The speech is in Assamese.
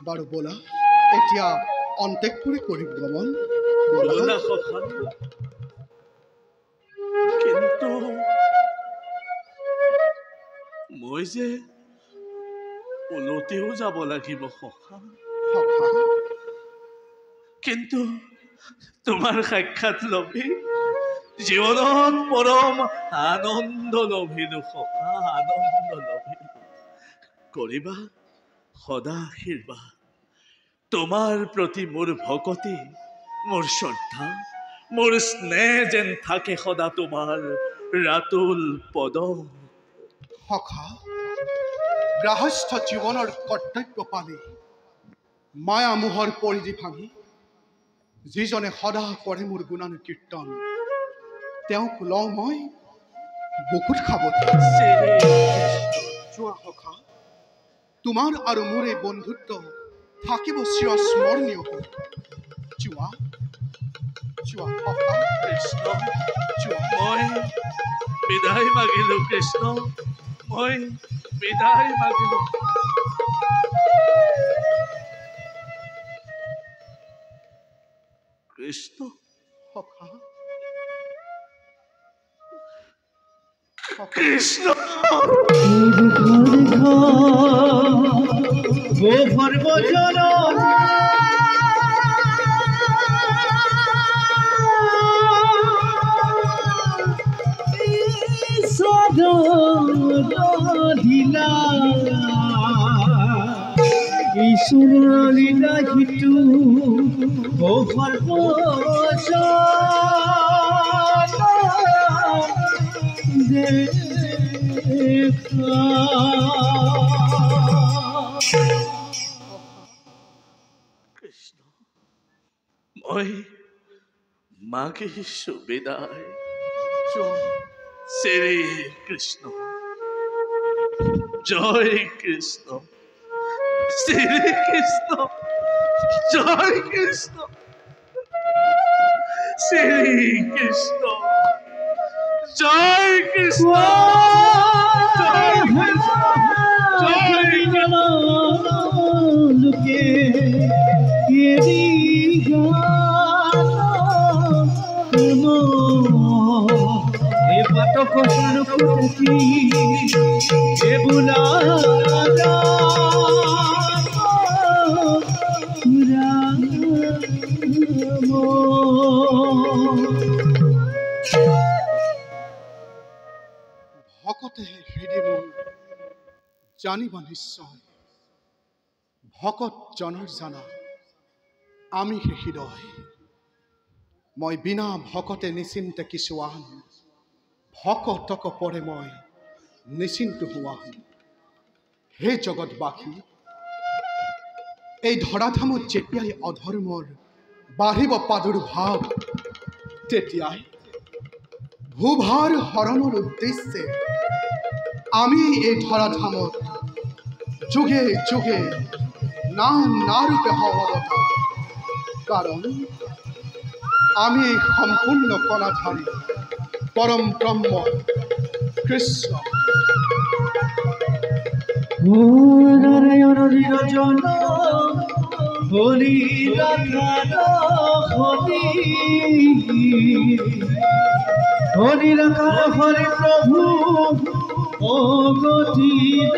বাৰু বলা এতিয়া অন্তেকপুৰে কৰি গমন বলা কিন্তু মই যে উলতেও যাব লাগিব সখা কিন্তু তোমাৰ সাক্ষাৎ লবি জীৱনত পৰম আনন্দ লভিলো সখা আনন্দ লভিলো কৰিবা সদা আশীৰ্বাদ তোমাৰ প্ৰতি মোৰ ভকতি মোৰ শ্ৰদ্ধা মোৰ স্নেহ যেন থাকে সদা তোমাৰ ৰাতুল পদ সখা গৃহস্থ জীৱনৰ কৰ্তব্য পালি মায়া মোহৰ পৰিধি ভাঙি যিজনে সদা কৰে মোৰ গুণানুকীৰ্তন তেওঁক লওঁ মই বুকুত খাব যোৱা সখা তোমাৰ আৰু মোৰ এই বন্ধুত্ব থাকিব চিৰস্মৰণীয় হৈ যোৱা যোৱা সখা কৃষ্ণ মই বিদায় মাগিলো কৃষ্ণ মই বিদায় মাগিলো কৃষ্ণ সখা কৃষ্ণ ঈশ্বৰ লীলা হিতু ও সৰ্বজন কৃষ্ণ মই মাগিছো বিদায় শ্ৰী কৃষ্ণ জয় কৃষ্ণ শ্ৰী কৃষ্ণ জয় কৃষ্ণ শ্ৰী কৃষ্ণ জয় কৃষ্ণ জয় কৃষ্ণ জয় লোকে পাতক কি বোলা ভকতে হৃদয় মন জানিবা নিশ্চয় ভকত জনৰ জানা আমি হৃদয় মই বিনা ভকতে নিচিন্তে কিছুৱান ভকতক পৰে মই নিচিন্ত হোৱান হে জগতবাসী এই ধৰাধামত যেতিয়াই অধৰ্মৰ বাঢ়িব প্ৰাদুৰ্ভাৱ তেতিয়াই ভূভাৰ হৰণৰ উদ্দেশ্যে আমি এই ধৰাধামত যুগে যুগে নাৰূপে অৱতাৰ কাৰণ আমি সম্পূৰ্ণ কলাধাৰী পৰম ব্ৰহ্ম কৃষ্ণ নাৰায়ণ নিৰঞ্জন হৰি ৰাখাৰ হৰি হৰি ৰাখাৰ হৰি প্ৰভু ও গতিৰ